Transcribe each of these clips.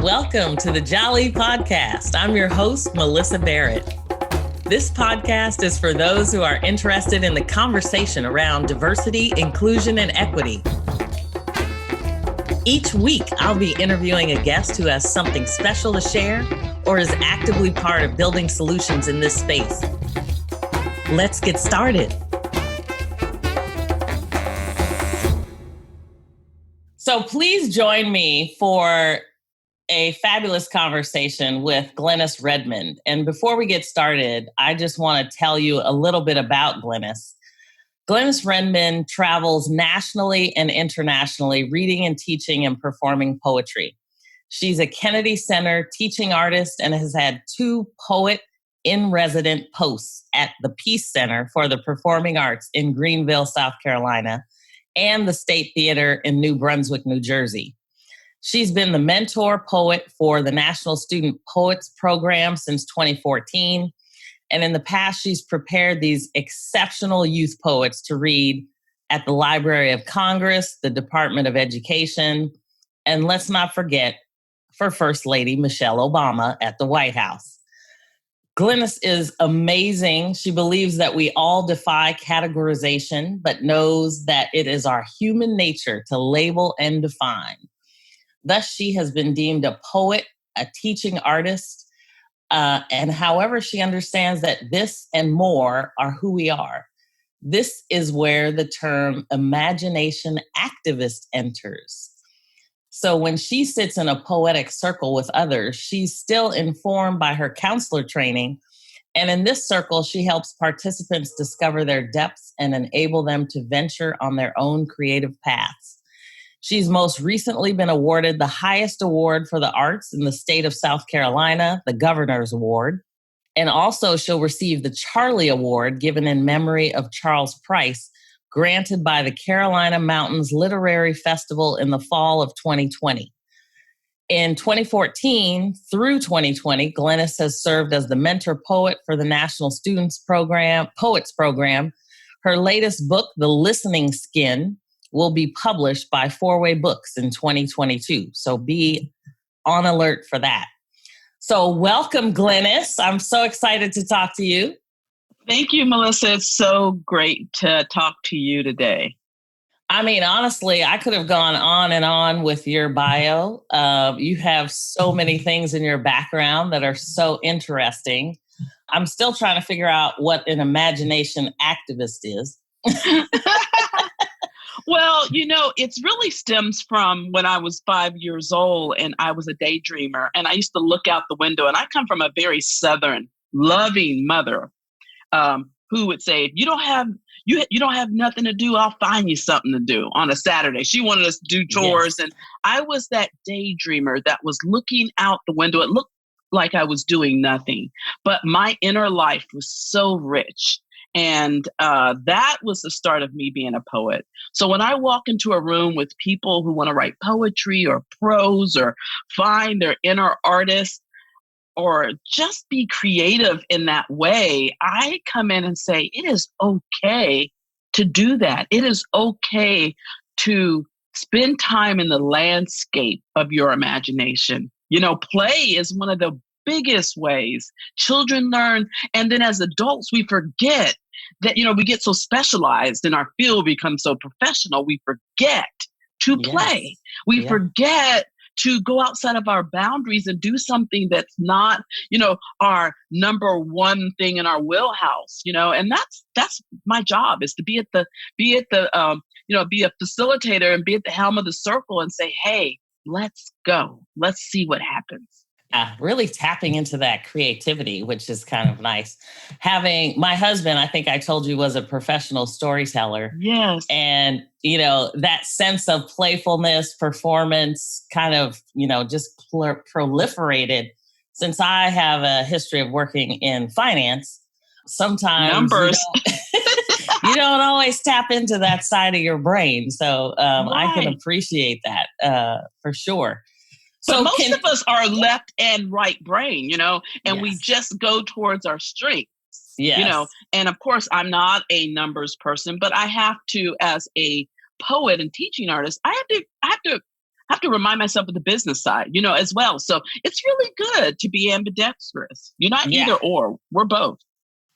Welcome to the Jali podcast. I'm your host, Melyssa Barrett. This podcast is for those who are interested in the conversation around diversity, inclusion, and equity. Each week, I'll be interviewing a guest who has something special to share or is actively part of building solutions in this space. Let's get started. So please join me for a fabulous conversation with Glenis Redmond. And before we get started, I just want to tell you a little bit about Glenis. Glenis Redmond travels nationally and internationally, reading and teaching and performing poetry. She's a Kennedy Center teaching artist and has had 2 poet in resident posts at the Peace Center for the Performing Arts in Greenville, South Carolina, and the State Theater in New Brunswick, New Jersey. She's been the mentor poet for the National Student Poets Program since 2014. And in the past, she's prepared these exceptional youth poets to read at the Library of Congress, the Department of Education, and let's not forget, for First Lady Michelle Obama at the White House. Glenis is amazing. She believes that we all defy categorization, but knows that it is our human nature to label and define. Thus, she has been deemed a poet, a teaching artist, and however she understands that this and more are who we are. This is where the term imagination activist enters. So when she sits in a poetic circle with others, she's still informed by her counselor training. And in this circle, she helps participants discover their depths and enable them to venture on their own creative paths. She's most recently been awarded the highest award for the arts in the state of South Carolina, the Governor's Award. And also she'll receive the Charlie Award given in memory of Charles Price, granted by the Carolina Mountains Literary Festival in the fall of 2020. In 2014 through 2020, Glenis has served as the mentor poet for the National Students Poets Program. Her latest book, The Listening Skin, will be published by 4-Way Books in 2022. So be on alert for that. So welcome, Glenis. I'm so excited to talk to you. Thank you, Melyssa. It's so great to talk to you today. I mean, honestly, I could have gone on and on with your bio. You have so many things in your background that are so interesting. I'm still trying to figure out what an imagination activist is. Well, it really stems from when I was 5 years old and I was a daydreamer and I used to look out the window, and I come from a very Southern loving mother who would say, if you don't have nothing to do, I'll find you something to do on a Saturday. She wanted us to do chores. Yes. And I was that daydreamer that was looking out the window. It looked like I was doing nothing, but my inner life was so rich. And that was the start of me being a poet. So when I walk into a room with people who want to write poetry or prose or find their inner artist or just be creative in that way, I come in and say, it is okay to do that. It is okay to spend time in the landscape of your imagination. Play is one of the biggest ways children learn. And then as adults, we forget that, we get so specialized in our field, become so professional, we forget to play. We forget to go outside of our boundaries and do something that's not, our number one thing in our wheelhouse, and that's my job, is to be a facilitator and be at the helm of the circle and say, hey, let's go. Let's see what happens. Really tapping into that creativity, which is kind of nice. Having my husband, I think I told you, was a professional storyteller. Yes. And, that sense of playfulness, performance kind of, just proliferated. Since I have a history of working in finance, sometimes numbers. You don't always tap into that side of your brain. So Right. I can appreciate that for sure. But most of us are left and right brain, and we just go towards our strengths, and of course I'm not a numbers person, but I have to, as a poet and teaching artist, I have to have to remind myself of the business side, as well. So it's really good to be ambidextrous. You're not Yeah. either or. We're both.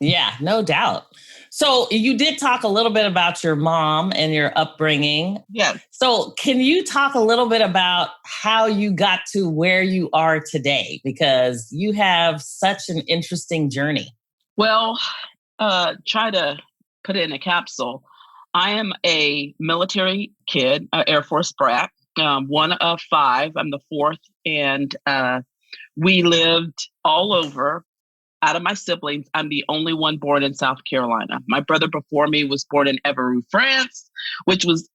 Yeah, no doubt. So you did talk a little bit about your mom and your upbringing. Yes. So can you talk a little bit about how you got to where you are today? Because you have such an interesting journey. Well, try to put it in a capsule. I am a military kid, Air Force brat, one of five. I'm the fourth. And we lived all over. Out of my siblings, I'm the only one born in South Carolina. My brother before me was born in Evreux, France, which was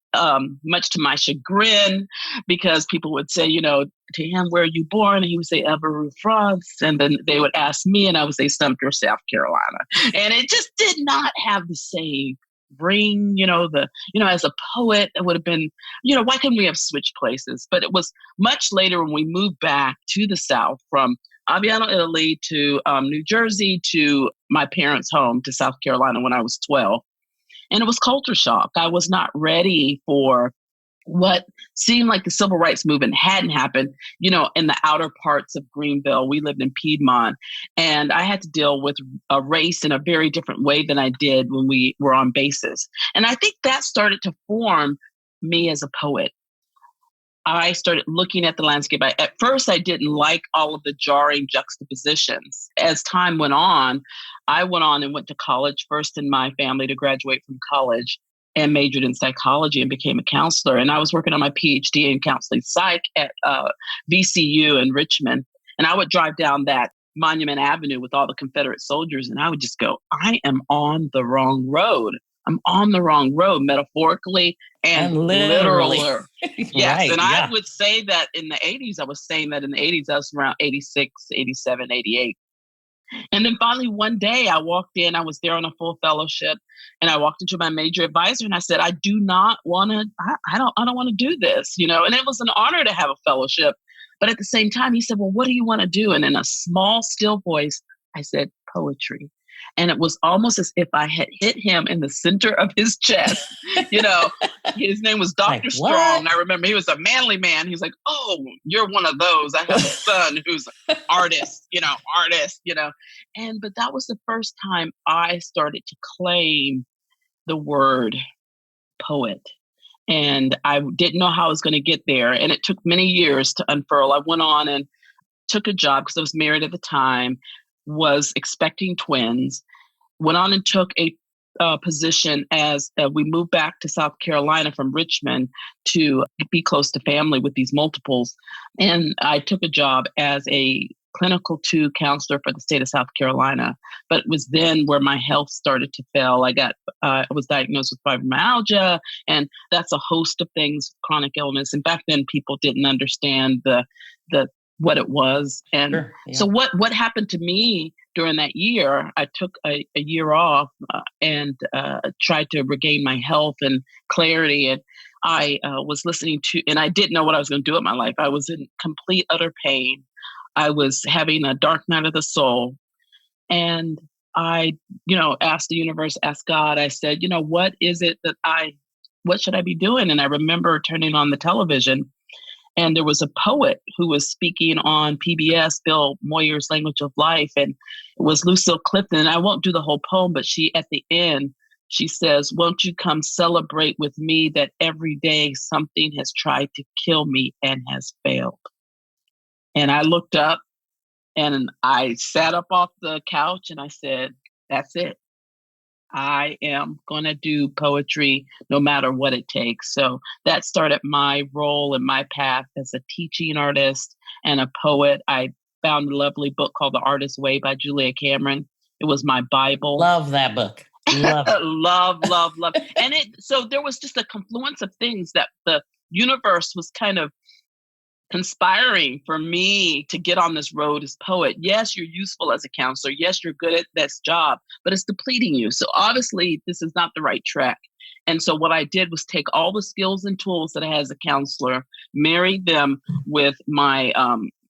much to my chagrin, because people would say, to him, where are you born? And he would say Evreux, France. And then they would ask me, and I would say Sumter, South Carolina. And it just did not have the same ring, as a poet, it would have been, why couldn't we have switched places? But it was much later when we moved back to the South from Aviano, Italy to New Jersey to my parents' home to South Carolina when I was 12. And it was culture shock. I was not ready for what seemed like the civil rights movement hadn't happened, in the outer parts of Greenville. We lived in Piedmont, and I had to deal with a race in a very different way than I did when we were on bases. And I think that started to form me as a poet. I started looking at the landscape. At first, I didn't like all of the jarring juxtapositions. As time went on and went to college, first in my family to graduate from college, and majored in psychology and became a counselor. And I was working on my PhD in counseling psych at VCU in Richmond. And I would drive down that Monument Avenue with all the Confederate soldiers, and I would just go, I am on the wrong road. I'm on the wrong road, metaphorically and literally. Yes. Right, and yeah. I would say that in the 80s, I was saying that in the 80s, I was around 86, 87, 88. And then finally one day I walked in, I was there on a full fellowship, and I walked into my major advisor and I said, I don't want to do this, and it was an honor to have a fellowship. But at the same time, he said, well, what do you want to do? And in a small, still voice, I said, poetry. And it was almost as if I had hit him in the center of his chest. His name was Dr. Like, Strong. I remember he was a manly man. He was like, oh, you're one of those. I have a son who's an artist. But that was the first time I started to claim the word poet. And I didn't know how I was going to get there. And it took many years to unfurl. I went on and took a job because I was married at the time, was expecting twins, went on and took a position as we moved back to South Carolina from Richmond to be close to family with these multiples. And I took a job as a clinical 2 counselor for the state of South Carolina. But it was then where my health started to fail. I was diagnosed with fibromyalgia, and that's a host of things, chronic illness. And back then people didn't understand the what it was. And Sure, yeah. So what happened to me during that year, I took a year off and tried to regain my health and clarity. And I was listening to, and I didn't know what I was going to do with my life. I was in complete, utter pain. I was having a dark night of the soul. And I, asked the universe, asked God, I said, what is it what should I be doing? And I remember turning on the television, and there was a poet who was speaking on PBS, Bill Moyer's Language of Life. And it was Lucille Clifton. And I won't do the whole poem, but at the end, she says, won't you come celebrate with me that every day something has tried to kill me and has failed? And I looked up and I sat up off the couch and I said, that's it. I am going to do poetry no matter what it takes. So that started my role and my path as a teaching artist and a poet. I found a lovely book called The Artist's Way by Julia Cameron. It was my Bible. Love that book. Love it. love. And so there was just a confluence of things that the universe was kind of conspiring for me to get on this road as poet. Yes, you're useful as a counselor. Yes, you're good at this job, but it's depleting you. So obviously this is not the right track. And so what I did was take all the skills and tools that I had as a counselor, married them with my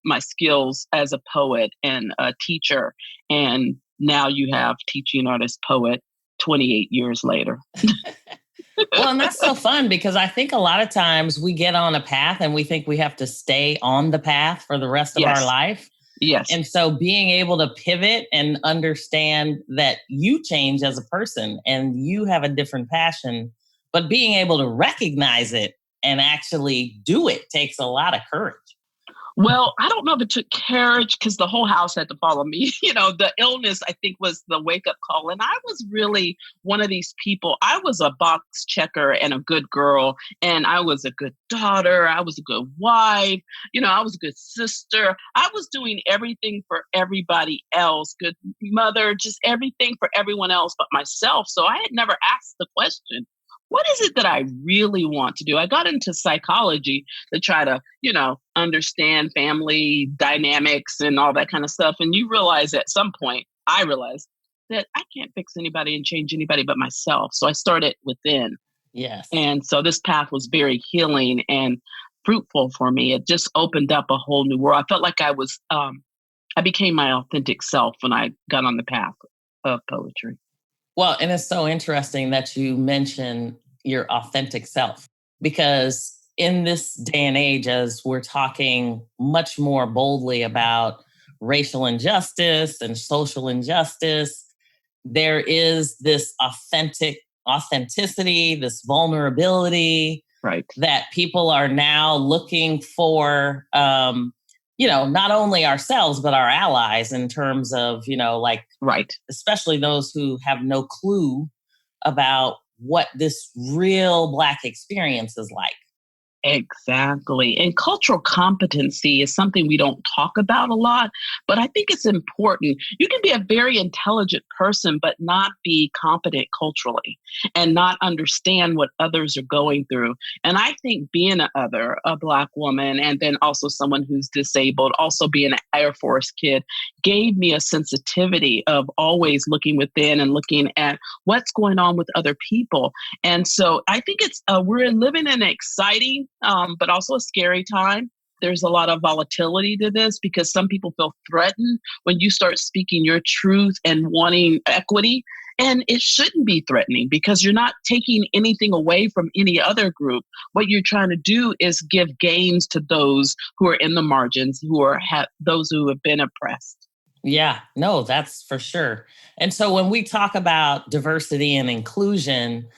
my skills as a poet and a teacher. And now you have teaching artist poet 28 years later. Well, and that's so fun because I think a lot of times we get on a path and we think we have to stay on the path for the rest of our Yes. life. Yes. And so being able to pivot and understand that you change as a person and you have a different passion, but being able to recognize it and actually do it takes a lot of courage. Well, I don't know if it took courage because the whole house had to follow me. The illness, I think, was the wake up call. And I was really one of these people. I was a box checker and a good girl. And I was a good daughter. I was a good wife. I was a good sister. I was doing everything for everybody else, good mother, just everything for everyone else but myself. So I had never asked the question, what is it that I really want to do? I got into psychology to try to, understand family dynamics and all that kind of stuff. And you realize at some point, I realized that I can't fix anybody and change anybody but myself. So I started within. Yes. And so this path was very healing and fruitful for me. It just opened up a whole new world. I felt like I became my authentic self when I got on the path of poetry. Well, and it's so interesting that you mention your authentic self because in this day and age, as we're talking much more boldly about racial injustice and social injustice, there is this authenticity, this vulnerability Right. that people are now looking for, not only ourselves, but our allies in terms of, like, Right. especially those who have no clue about what this real Black experience is like. Exactly. And cultural competency is something we don't talk about a lot, but I think it's important. You can be a very intelligent person, but not be competent culturally and not understand what others are going through. And I think being a Black woman, and then also someone who's disabled, also being an Air Force kid, gave me a sensitivity of always looking within and looking at what's going on with other people. And so I think we're living in an exciting, but also a scary time. There's a lot of volatility to this because some people feel threatened when you start speaking your truth and wanting equity. And it shouldn't be threatening because you're not taking anything away from any other group. What you're trying to do is give gains to those who are in the margins, those who have been oppressed. Yeah, no, that's for sure. And so when we talk about diversity and inclusion,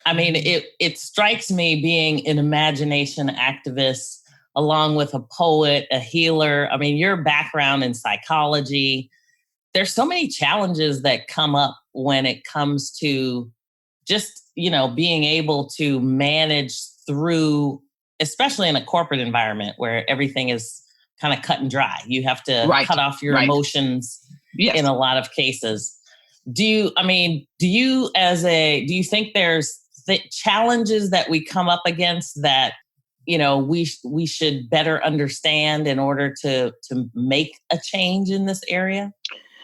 I mean, it strikes me being an imagination activist along with a poet, a healer. I mean, your background in psychology, there's so many challenges that come up when it comes to just, being able to manage through, especially in a corporate environment where everything is kind of cut and dry. You have to Right. cut off your Right. emotions Yes. in a lot of cases. Do you think there's challenges that we come up against that, we should better understand in order to make a change in this area?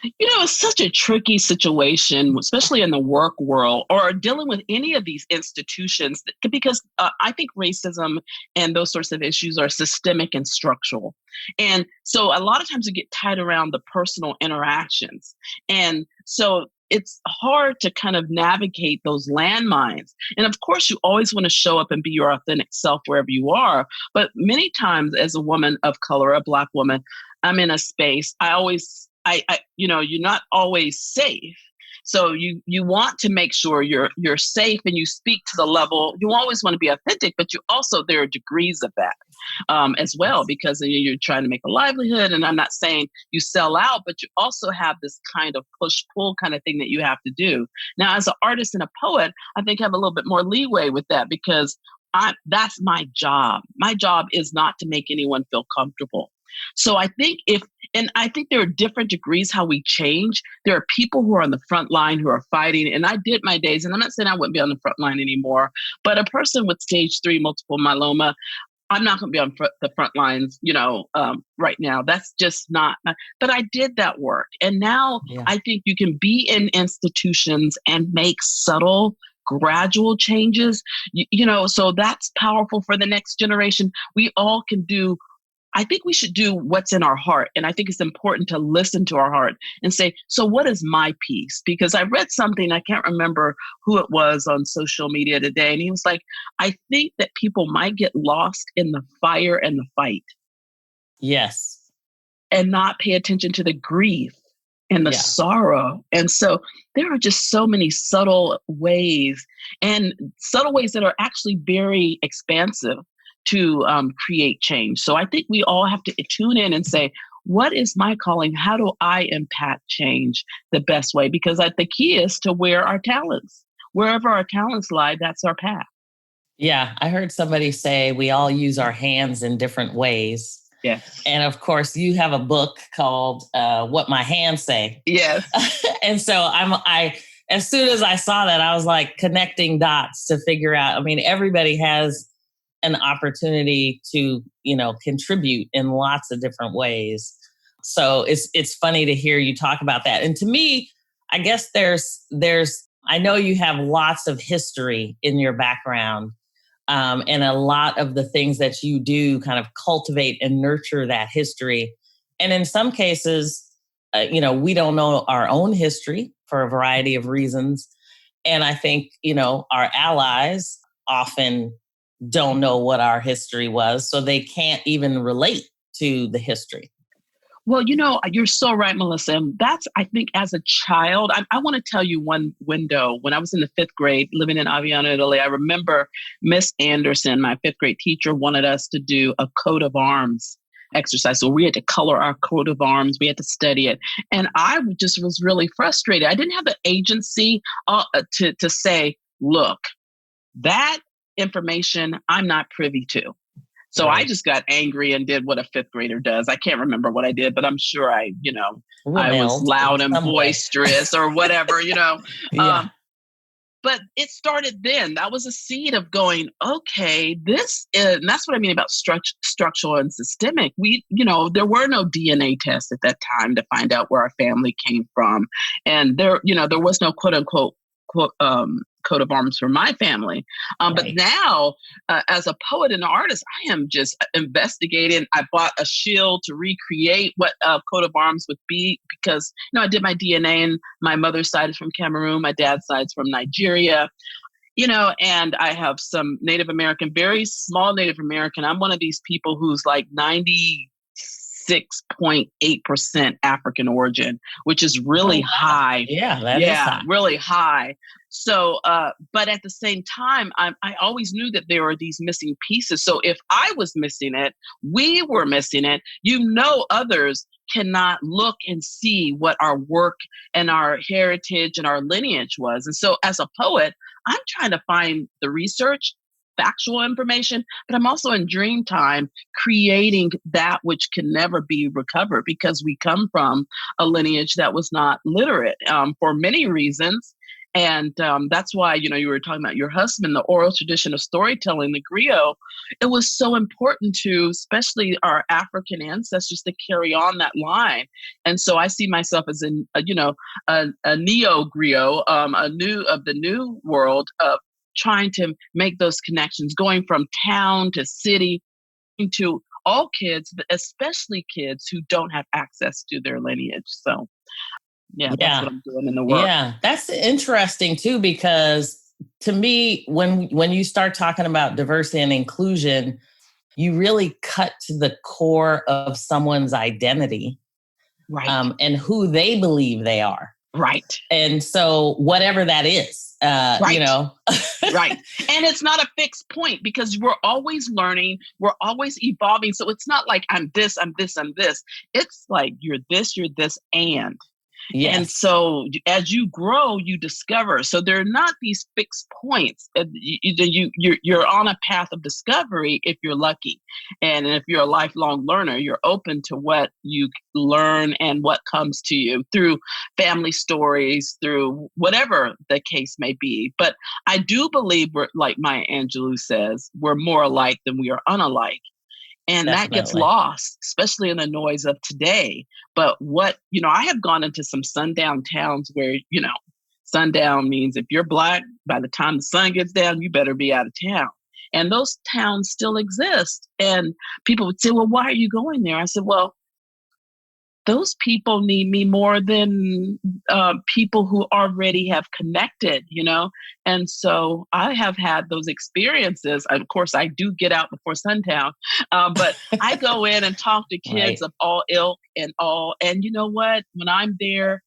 It's such a tricky situation, especially in the work world or dealing with any of these institutions, because I think racism and those sorts of issues are systemic and structural. And so a lot of times you get tied around the personal interactions. And so it's hard to kind of navigate those landmines. And of course, you always want to show up and be your authentic self wherever you are. But many times as a woman of color, a Black woman, I'm in a space, you're not always safe. So you want to make sure you're safe and you speak to the level. You always want to be authentic, but there are degrees of that as well, because you're trying to make a livelihood. And I'm not saying you sell out, but you also have this kind of push-pull kind of thing that you have to do. Now, as an artist and a poet, I think I have a little bit more leeway with that because that's my job. My job is not to make anyone feel comfortable. So I think I think there are different degrees how we change. There are people who are on the front line who are fighting. And I did my days, and I'm not saying I wouldn't be on the front line anymore, but a person with stage 3 multiple myeloma, I'm not going to be on the front lines, right now. That's just not, but I did that work. And now I think you can be in institutions and make subtle, gradual changes, so that's powerful for the next generation. We all can do I think we should do what's in our heart. And I think it's important to listen to our heart and say, so what is my piece? Because I read something, I can't remember who it was on social media today. And he was like, I think that people might get lost in the fire and the fight Yes. and not pay attention to the grief and the Yeah. sorrow. And so there are just so many subtle ways that are actually very expansive to create change. So I think we all have to tune in and say, what is my calling? How do I impact change the best way? Because the key is to wherever our talents lie, that's our path. Yeah. I heard somebody say we all use our hands in different ways. Yes. And of course, you have a book called What My Hands Say. Yes. And so I as soon as I saw that, I was like connecting dots to figure out, I mean, everybody has an opportunity to, contribute in lots of different ways. So it's funny to hear you talk about that. And to me, I guess there's I know you have lots of history in your background. And a lot of the things that you do kind of cultivate and nurture that history. And in some cases, we don't know our own history for a variety of reasons. And I think, our allies often don't know what our history was, so they can't even relate to the history. Well, you're so right, Melyssa. And that's, I think, as a child, I want to tell you one window. When I was in the 5th grade, living in Aviano, Italy, I remember Miss Anderson, my 5th grade teacher, wanted us to do a coat of arms exercise. So we had to color our coat of arms. We had to study it. And I just was really frustrated. I didn't have the agency to say, look, that information I'm not privy to. So Right. I just got angry and did what a 5th grader does. I can't remember what I did, but I'm sure I was loud and boisterous or whatever, Yeah. But it started then. That was a seed of going, okay, and that's what I mean about structural and systemic. There were no DNA tests at that time to find out where our family came from. And there was no quote unquote, coat of arms for my family. Right. But now, as a poet and artist, I am just investigating. I bought a shield to recreate what a coat of arms would be because, I did my DNA and my mother's side is from Cameroon. My dad's side is from Nigeria. And I have some Native American, very small Native American. I'm one of these people who's like 96.8% African origin, which is really high. Yeah, that is high. Really high. So, but at the same time, I always knew that there were these missing pieces. So if I was missing it, we were missing it, others cannot look and see what our work and our heritage and our lineage was. And so as a poet, I'm trying to find the research, factual information, but I'm also in dream time creating that which can never be recovered because we come from a lineage that was not literate for many reasons. And that's why, you were talking about your husband, the oral tradition of storytelling, the griot. It was so important to, especially our African ancestors, to carry on that line. And so I see myself as a neo-griot, of the new world of trying to make those connections, going from town to city to all kids, but especially kids who don't have access to their lineage. So that's what I'm doing in the work. Yeah, that's interesting too, because to me, when you start talking about diversity and inclusion, you really cut to the core of someone's identity, right? And who they believe they are, right? And so whatever that is, right. Right. And it's not a fixed point because we're always learning, we're always evolving. So it's not like I'm this, I'm this, I'm this. It's like you're this, and. Yes. And so as you grow, you discover. So there are not these fixed points. You're on a path of discovery if you're lucky. And if you're a lifelong learner, you're open to what you learn and what comes to you through family stories, through whatever the case may be. But I do believe we're, like Maya Angelou says, we're more alike than we are unalike. And Definitely. That gets lost, especially in the noise of today. But I have gone into some sundown towns where, sundown means if you're Black, by the time the sun gets down, you better be out of town. And those towns still exist. And people would say, well, why are you going there? I said, well, those people need me more than people who already have connected, And so I have had those experiences. Of course, I do get out before sundown, but I go in and talk to kids Right. of all ilk and all. And you know what? When I'm there,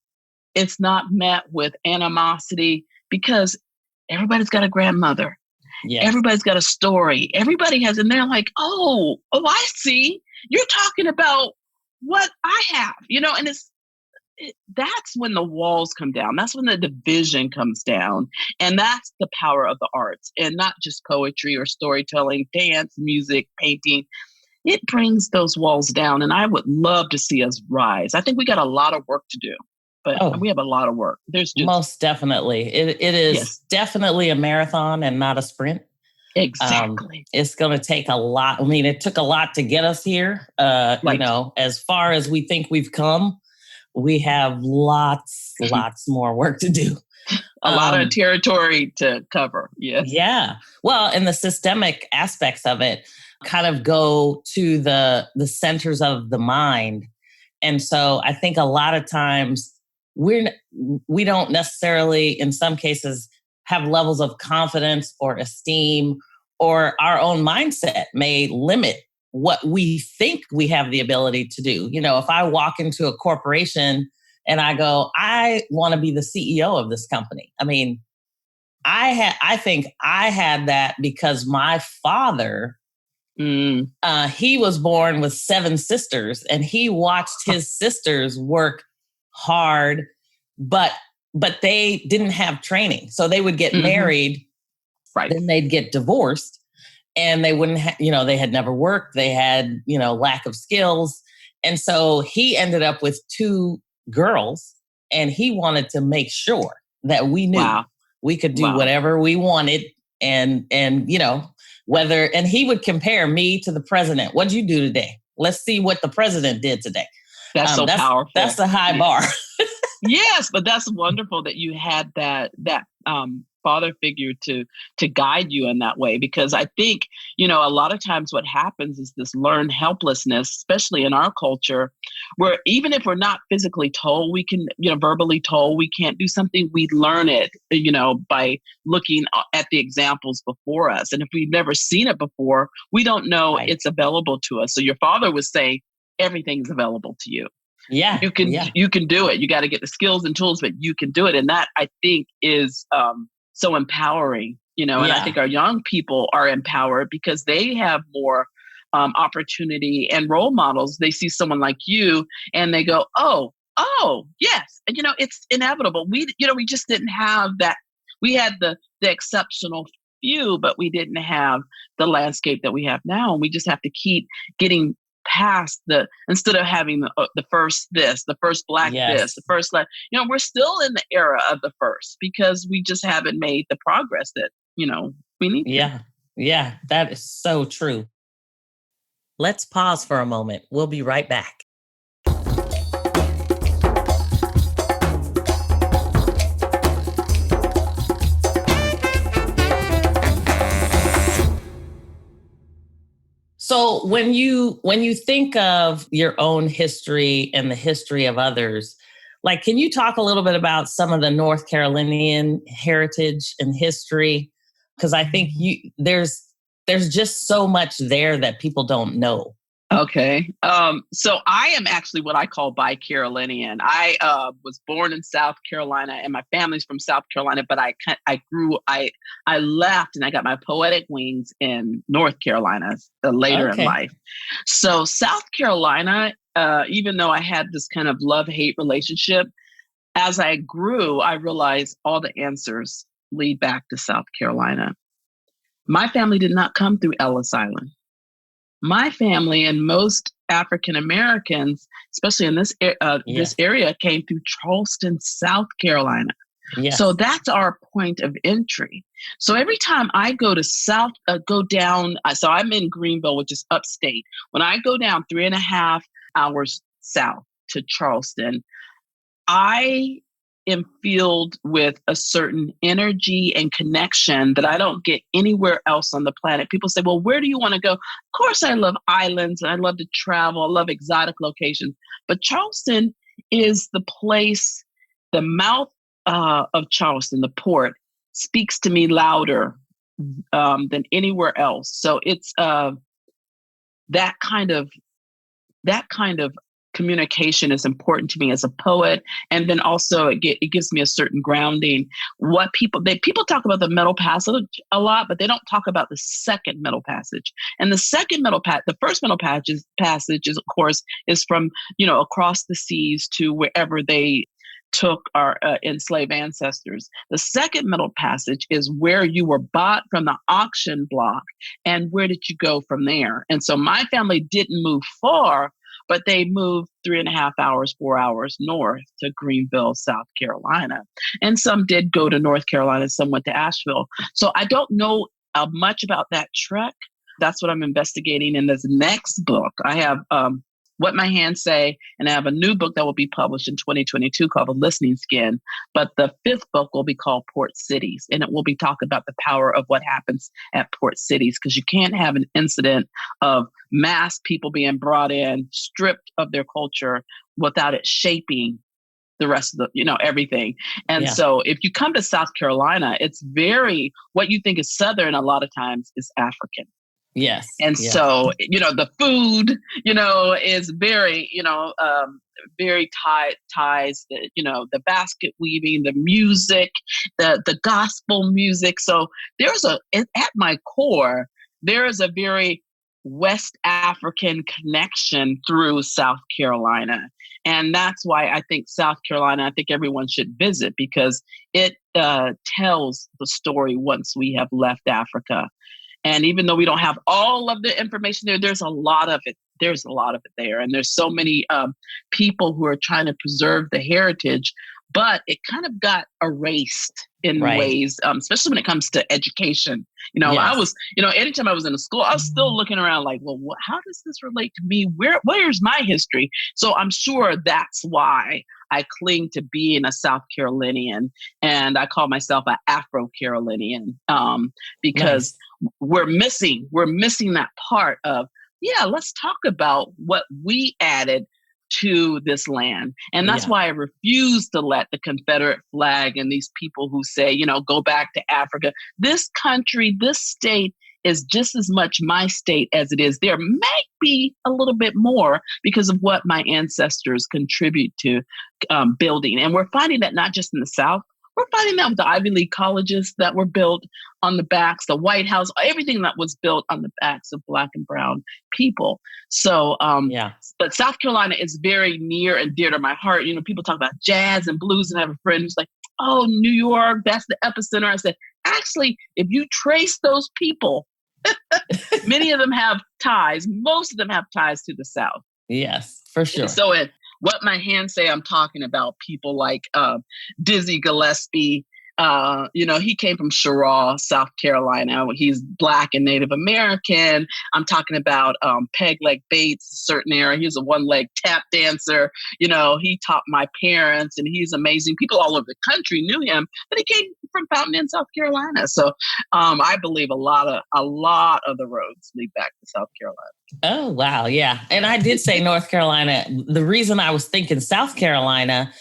it's not met with animosity because everybody's got a grandmother. Yes. Everybody's got a story. Everybody has, and they're like, oh, I see. You're talking about what I have, and that's when the walls come down. That's when the division comes down. And that's the power of the arts, and not just poetry or storytelling, dance, music, painting. It brings those walls down. And I would love to see us rise. I think we got a lot of work to do, but we have a lot of work. There's just most definitely. It is definitely a marathon and not a sprint. Exactly. It's going to take a lot. I mean, it took a lot to get us here. Right. As far as we think we've come, we have lots more work to do. A lot of territory to cover. Yes. Yeah. Well, and the systemic aspects of it kind of go to the centers of the mind. And so I think a lot of times we don't necessarily, in some cases, have levels of confidence or esteem, or our own mindset may limit what we think we have the ability to do. If I walk into a corporation and I go, I want to be the CEO of this company. I mean, I think I had that because my father, he was born with 7 sisters, and he watched his sisters work hard, but they didn't have training. So they would get married, right? Then they'd get divorced, and they wouldn't they had never worked. They had, lack of skills. And so he ended up with 2 girls, and he wanted to make sure that we knew we could do whatever we wanted. And whether, and he would compare me to the president. What'd you do today? Let's see what the president did today. That's so powerful. That's a high bar. Yes, but that's wonderful that you had that father figure to guide you in that way, because I think, a lot of times what happens is this learned helplessness, especially in our culture, where even if we're not physically told, we can, verbally told we can't do something, we learn it, by looking at the examples before us. And if we've never seen it before, we don't know it's available to us. So your father was saying everything's available to you. Yeah. You can do it. You got to get the skills and tools, but you can do it. And that, I think, is so empowering, and I think our young people are empowered because they have more opportunity and role models. They see someone like you and they go, oh, yes. And, it's inevitable. We just didn't have that. We had the exceptional few, but we didn't have the landscape that we have now. And we just have to keep getting past instead of having the first this, the first black this, the first we're still in the era of the first because we just haven't made the progress that, we need to. Yeah, that is so true. Let's pause for a moment. We'll be right back. So when you think of your own history and the history of others, can you talk a little bit about some of the North Carolinian heritage and history? Because I think there's just so much there that people don't know. Okay. So I am actually what I call bi-Carolinian. I was born in South Carolina and my family's from South Carolina, but I left and I got my poetic wings in North Carolina later in life. So South Carolina, even though I had this kind of love-hate relationship, as I grew, I realized all the answers lead back to South Carolina. My family did not come through Ellis Island. My family and most African Americans, especially in this area, came through Charleston, South Carolina. Yes. So that's our point of entry. So every time I go down, so I'm in Greenville, which is upstate. When I go down 3.5 hours south to Charleston, I am filled with a certain energy and connection that I don't get anywhere else on the planet. People say, well, where do you want to go? Of course, I love islands and I love to travel. I love exotic locations. But Charleston is the place, the mouth of Charleston, the port, speaks to me louder than anywhere else. So it's that kind of communication is important to me as a poet. And then also it gives me a certain grounding. What people talk about the middle passage a lot, but they don't talk about the second middle passage. And the second the first middle passage is, of course, is from, across the seas to wherever they took our enslaved ancestors. The second middle passage is where you were bought from the auction block and where did you go from there? And so my family didn't move far, but they moved 3.5 hours, 4 hours north to Greenville, South Carolina. And some did go to North Carolina, some went to Asheville. So I don't know much about that trek. That's what I'm investigating in this next book. I have What My Hands Say, and I have a new book that will be published in 2022 called The Listening Skin. But the fifth book will be called Port Cities, and it will be talking about the power of what happens at port cities, because you can't have an incident of mass people being brought in, stripped of their culture, without it shaping the rest of everything. And so if you come to South Carolina, it's what you think is Southern a lot of times is African. Yes. And so, the food, is very, very ties, the basket weaving, the music, the gospel music. So at my core, there is a very West African connection through South Carolina. And that's why I think South Carolina, I think everyone should visit, because it tells the story once we have left Africa. And even though we don't have all of the information there, there's a lot of it. There's a lot of it there. And there's so many people who are trying to preserve the heritage, but it kind of got erased in ways, especially when it comes to education. I was, anytime I was in a school, I was still looking around like, well, how does this relate to me? Where's my history? So I'm sure that's why I cling to being a South Carolinian, and I call myself an Afro-Carolinian, because we're missing that part of, let's talk about what we added to this land. And that's why I refuse to let the Confederate flag and these people who say, go back to Africa. This country, this state is just as much my state as it is. There may be a little bit more because of what my ancestors contribute to building. And we're finding that not just in the South, we're finding that with the Ivy League colleges that were built on the backs, the White House, everything that was built on the backs of Black and brown people. So, but South Carolina is very near and dear to my heart. People talk about jazz and blues, and I have a friend who's like, oh, New York, that's the epicenter. I said, actually, if you trace those people, many of them have ties. Most of them have ties to the South. Yes, for sure. So What My Hands Say, I'm talking about people like Dizzy Gillespie. He came from Cheraw, South Carolina. He's Black and Native American. I'm talking about Peg Leg Bates, a certain era. He was a one-leg tap dancer. He taught my parents, and he's amazing. People all over the country knew him, but he came from Fountain Inn, South Carolina. So I believe a lot of the roads lead back to South Carolina. Oh, wow. Yeah. And I did say North Carolina. The reason I was thinking South Carolina,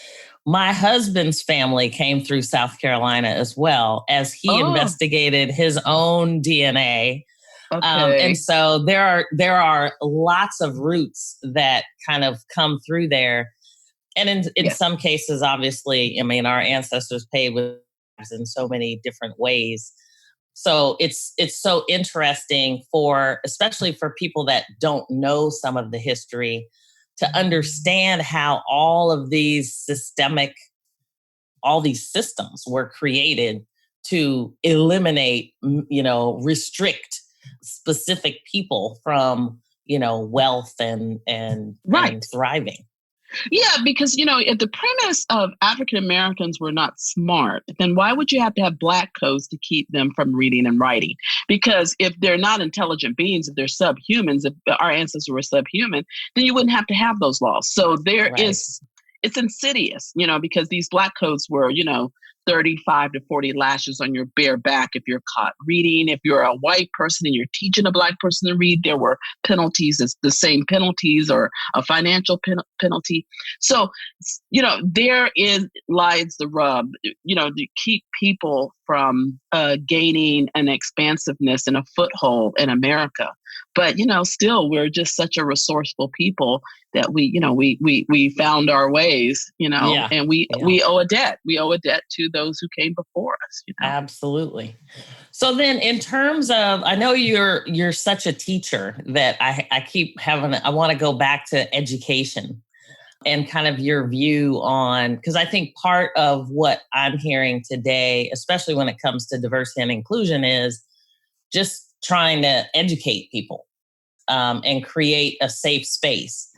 my husband's family came through South Carolina as well, as he investigated his own DNA. Okay. And so there are lots of roots that kind of come through there. And in some cases, obviously, our ancestors paid with in so many different ways. So it's so interesting especially for people that don't know some of the history, to understand how all these systems were created to eliminate, restrict specific people from, wealth and thriving. Yeah, because, if the premise of African Americans were not smart, then why would you have to have Black codes to keep them from reading and writing? Because if they're not intelligent beings, if they're subhumans, if our ancestors were subhuman, then you wouldn't have to have those laws. So there is it's insidious, because these Black codes were, 35 to 40 lashes on your bare back if you're caught reading. If you're a white person and you're teaching a Black person to read, there were penalties, it's the same penalties, or a financial penalty. So, there lies the rub, to keep people from gaining an expansiveness and a foothold in America. But, still, we're just such a resourceful people that we found our ways, Yeah. and we owe a debt. We owe a debt to those who came before us. Absolutely. So then in terms of, I know you're such a teacher that I want to go back to education and kind of your view on, because I think part of what I'm hearing today, especially when it comes to diversity and inclusion, is just trying to educate people and create a safe space.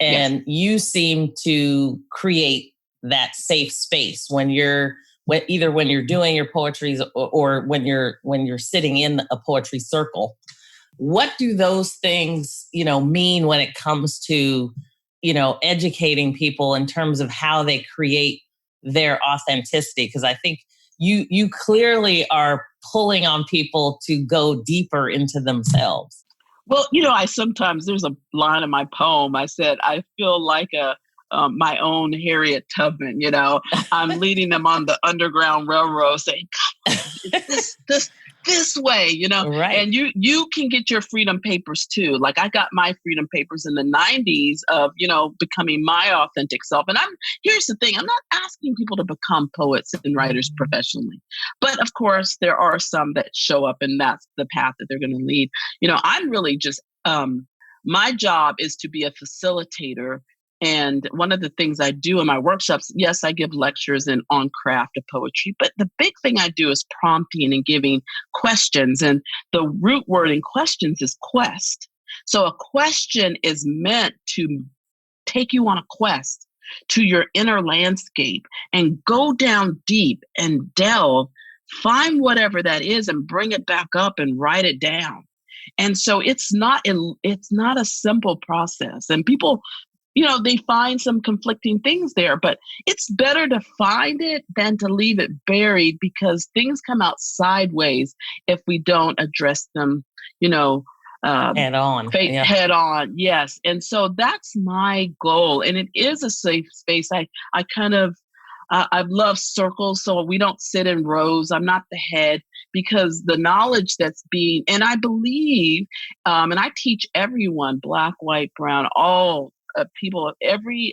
And yes, you seem to create that safe space either when you're doing your poetry or when you're sitting in a poetry circle. What do those things, mean when it comes to, educating people in terms of how they create their authenticity? Because I think you clearly are pulling on people to go deeper into themselves. Well, there's a line in my poem. I said, I feel like my own Harriet Tubman, I'm leading them on the Underground Railroad saying, come on, this way, Right. And you can get your freedom papers too. Like I got my freedom papers in the 90s of, becoming my authentic self. And here's the thing, I'm not asking people to become poets and writers professionally. But of course, there are some that show up and that's the path that they're going to lead. I'm really just, my job is to be a facilitator. And one of the things I do in my workshops, yes, I give lectures on craft of poetry, but the big thing I do is prompting and giving questions. And the root word in questions is quest. So a question is meant to take you on a quest to your inner landscape and go down deep and delve, find whatever that is and bring it back up and write it down. And so it's not a simple process. And people, they find some conflicting things there, but it's better to find it than to leave it buried because things come out sideways if we don't address them, head on. Yeah. Head on. Yes. And so that's my goal. And it is a safe space. I love circles. So we don't sit in rows. I'm not the head because the knowledge and I believe, and I teach everyone, Black, white, brown, all people of every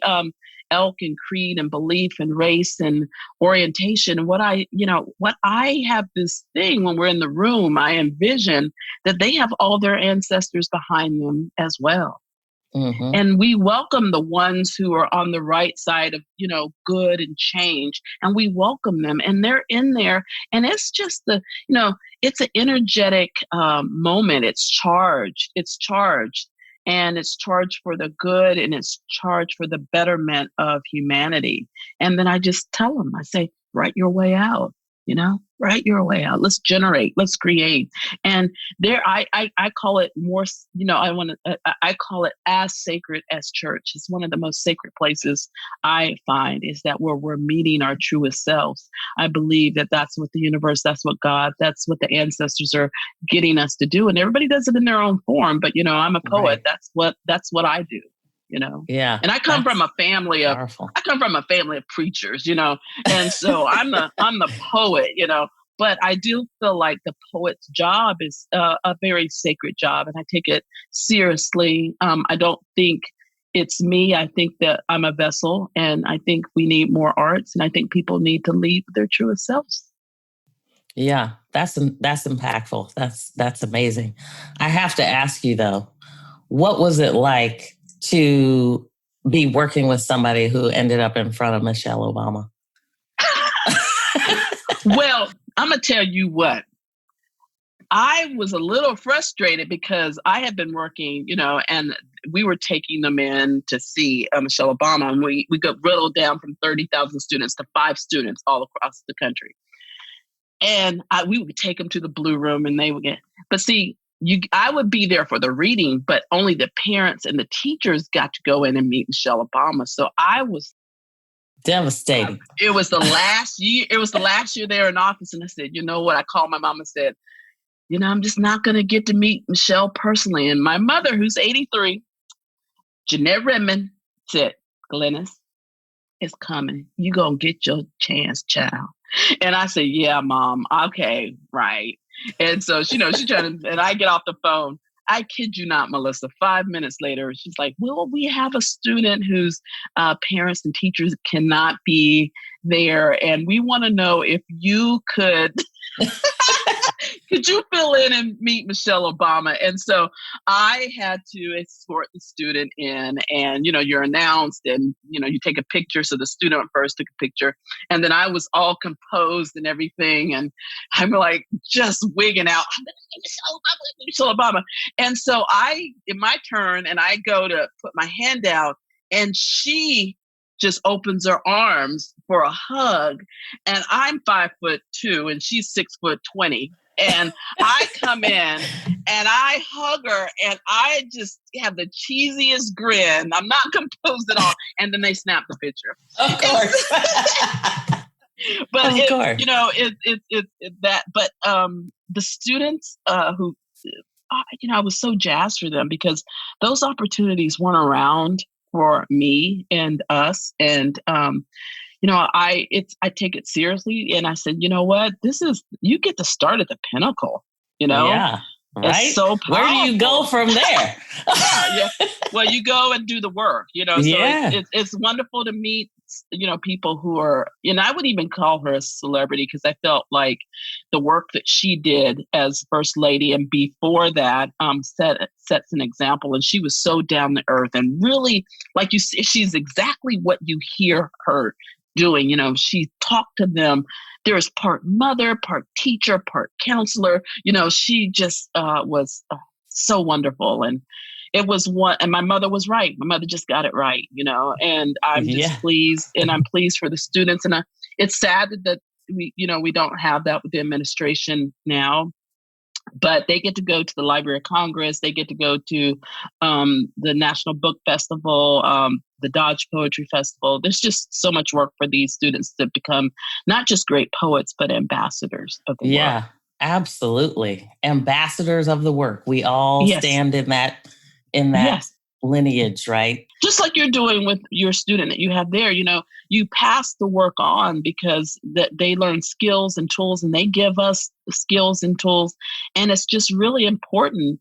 elk and creed and belief and race and orientation. And what I have this thing when we're in the room, I envision that they have all their ancestors behind them as well. Mm-hmm. And we welcome the ones who are on the right side of, good and change. And we welcome them and they're in there. And it's just it's an energetic moment. It's charged. And it's charged for the good and it's charged for the betterment of humanity. And then I just tell them, I say, write your way out, write your way out. Let's generate, let's create. And there, I call it more, I call it as sacred as church. It's one of the most sacred places I find is that where we're meeting our truest selves. I believe that that's what the universe, that's what God, that's what the ancestors are getting us to do. And everybody does it in their own form. But, I'm a poet. Right. That's what I do. Yeah. And I come from a family of preachers, and so I'm the poet, but I do feel like the poet's job is a very sacred job and I take it seriously. I don't think it's me. I think that I'm a vessel and I think we need more arts and I think people need to lead their truest selves. Yeah, that's impactful. That's amazing. I have to ask you though, what was it like to be working with somebody who ended up in front of Michelle Obama? Well, I'm going to tell you what. I was a little frustrated because I had been working, and we were taking them in to see Michelle Obama. And we got whittled down from 30,000 students to 5 students all across the country. And we would take them to the Blue Room and they would but see, I would be there for the reading, but only the parents and the teachers got to go in and meet Michelle Obama. So I was Devastating. It was the last year. It was the last year they were in office. And I said, you know what? I called my mom and said, I'm just not going to get to meet Michelle personally. And my mother, who's 83, Jeanette Redmond, said, Glenis, it's coming. You going to get your chance, child. And I said, yeah, Mom. Okay, right. And so, she tried to, and I get off the phone. I kid you not, Melyssa, 5 minutes later, she's like, well, we have a student whose parents and teachers cannot be there. And we want to know if you could you fill in and meet Michelle Obama? And so I had to escort the student in, and, you're announced and, you take a picture. So the student first took a picture, and then I was all composed and everything. And I'm like just wigging out. I'm going to meet Michelle Obama. And so in my turn, and I go to put my hand out, and she just opens her arms for a hug. And I'm 5'2" and she's 6'20". And I come in and I hug her, and I just have the cheesiest grin. I'm not composed at all. And then they snap the picture. Of course. But of course. But the students who, I was so jazzed for them, because those opportunities weren't around for me and us. And, I take it seriously. And I said, you know what, you get to start at the pinnacle, Yeah. Right. It's so powerful. Where do you go from there? yeah. Well, you go and do the work, so it's wonderful to meet, people who are, I would even call her a celebrity, because I felt like the work that she did as First Lady and before that sets an example. And she was so down to earth and really, like you see, she's exactly what you hear her doing. She talked to them. There was part mother, part teacher, part counselor. She just was so wonderful. And it was and my mother was right. My mother just got it right, and I'm just pleased, and I'm pleased for the students. And it's sad that we don't have that with the administration now. But they get to go to the Library of Congress. They get to go to the National Book Festival, the Dodge Poetry Festival. There's just so much work for these students to become not just great poets, but ambassadors of the work. Yeah, absolutely. Ambassadors of the work. We all stand in that lineage, right? Just like you're doing with your student that you have there, you pass the work on, because they learn skills and tools, and they give us skills and tools. And it's just really important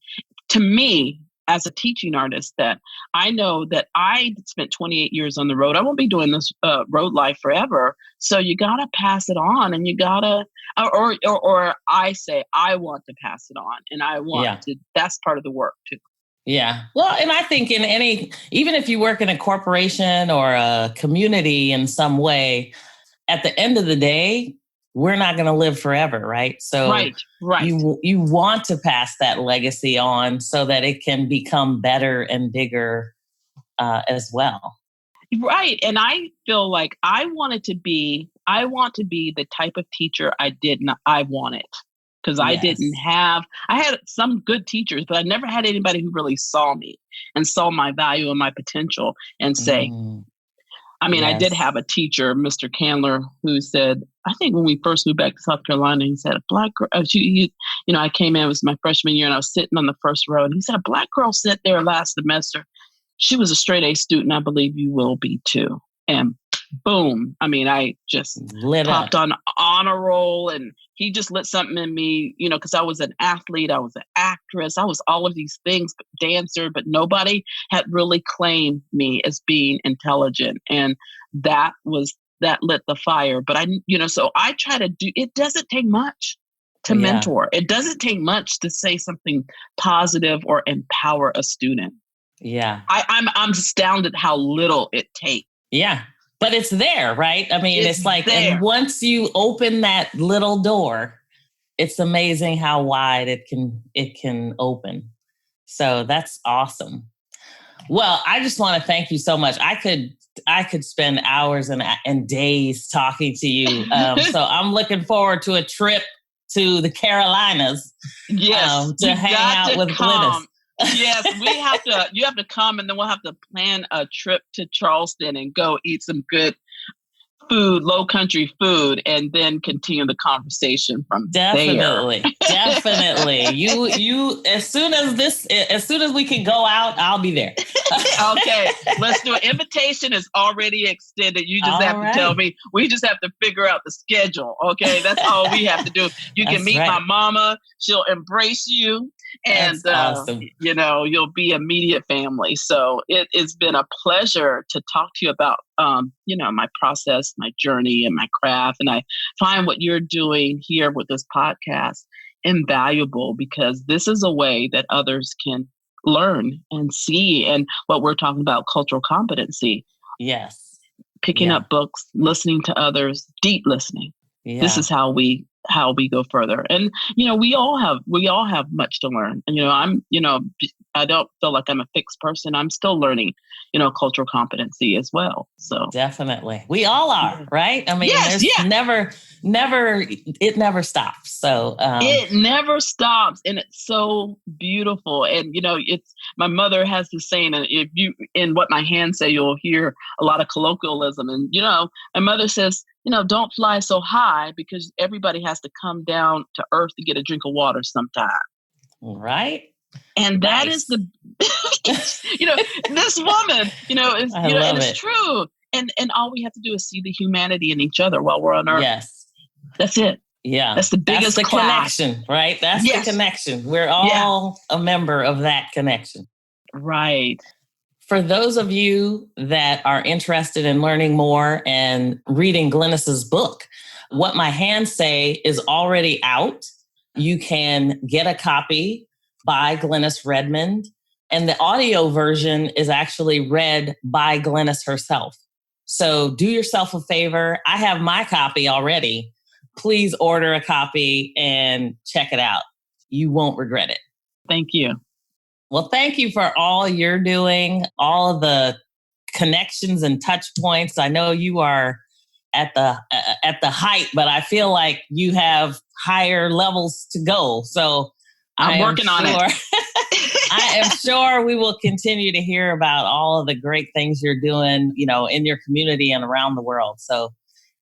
to me as a teaching artist that I know that I spent 28 years on the road. I won't be doing this road life forever. So you got to pass it on, and you got to, or I say, I want to pass it on, and I want to, that's part of the work too. Yeah. Well, and I think even if you work in a corporation or a community in some way, at the end of the day, we're not going to live forever, right? So right. You want to pass that legacy on so that it can become better and bigger as well. Right. And I feel like I want to be the type of teacher I wanted. Because I had some good teachers, but I never had anybody who really saw me and saw my value and my potential and say, I did have a teacher, Mr. Candler, who said, I think when we first moved back to South Carolina, he said, a black girl, I came in, it was my freshman year, and I was sitting on the first row, and he said, a black girl sat there last semester. She was a straight A student. I believe you will be too. And boom. I just popped on honor roll, and he just lit something in me, because I was an athlete, I was an actress, I was all of these things, but dancer, but nobody had really claimed me as being intelligent. And that lit the fire. But so I try to it doesn't take much to mentor. It doesn't take much to say something positive or empower a student. Yeah. I'm astounded how little it takes. Yeah. But it's there, right? It's like, there. And once you open that little door, it's amazing how wide it can open. So that's awesome. Well, I just want to thank you so much. I could spend hours and days talking to you. So I'm looking forward to a trip to the Carolinas. Yes, to hang out with Glenis. Yes, you have to come, and then we'll have to plan a trip to Charleston and go eat some good food, low country food, and then continue the conversation from Definitely. there. Definitely. You, as soon as we can go out, I'll be there. Okay, let's do it. Invitation is already extended. You just have to tell me. We just have to figure out the schedule. Okay, that's all we have to do. You can meet my mama. She'll embrace you, and awesome. You'll be immediate family. So it's been a pleasure to talk to you about my process, my journey, and my craft. And I find what you're doing here with this podcast invaluable, because this is a way that others can learn and see. And what we're talking about, cultural competency. Yes. Picking up books, listening to others, deep listening. Yeah. This is how we go further. And, we all have much to learn. And, I don't feel like I'm a fixed person. I'm still learning, cultural competency as well. So definitely. We all are, right? I mean, it never stops. So it never stops. And it's so beautiful. And, my mother has this saying, and if you, in what my hands say, you'll hear a lot of colloquialism. And, my mother says, don't fly so high, because everybody has to come down to earth to get a drink of water sometime. Right. And that is this woman, it's true. And all we have to do is see the humanity in each other while we're on earth. Yes. That's it. Yeah. That's the biggest connection, right? That's the connection. We're all a member of that connection. Right. For those of you that are interested in learning more and reading Glenis's book, What My Hands Say is already out. You can get a copy by Glenis Redmond, and the audio version is actually read by Glenis herself. So do yourself a favor. I have my copy already. Please order a copy and check it out. You won't regret it. Thank you. Well, thank you for all you're doing, all of the connections and touch points. I know you are at the height, but I feel like you have higher levels to go. So I'm working on it. I am sure we will continue to hear about all of the great things you're doing, in your community and around the world. So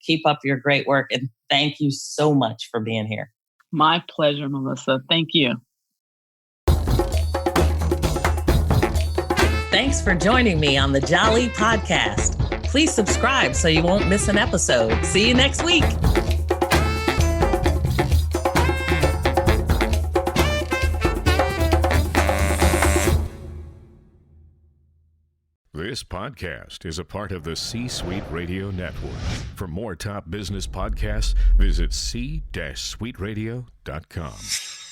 keep up your great work. And thank you so much for being here. My pleasure, Melyssa. Thank you. Thanks for joining me on the Jali podcast. Please subscribe so you won't miss an episode. See you next week. This podcast is a part of the C-Suite Radio Network. For more top business podcasts, visit c-suiteradio.com.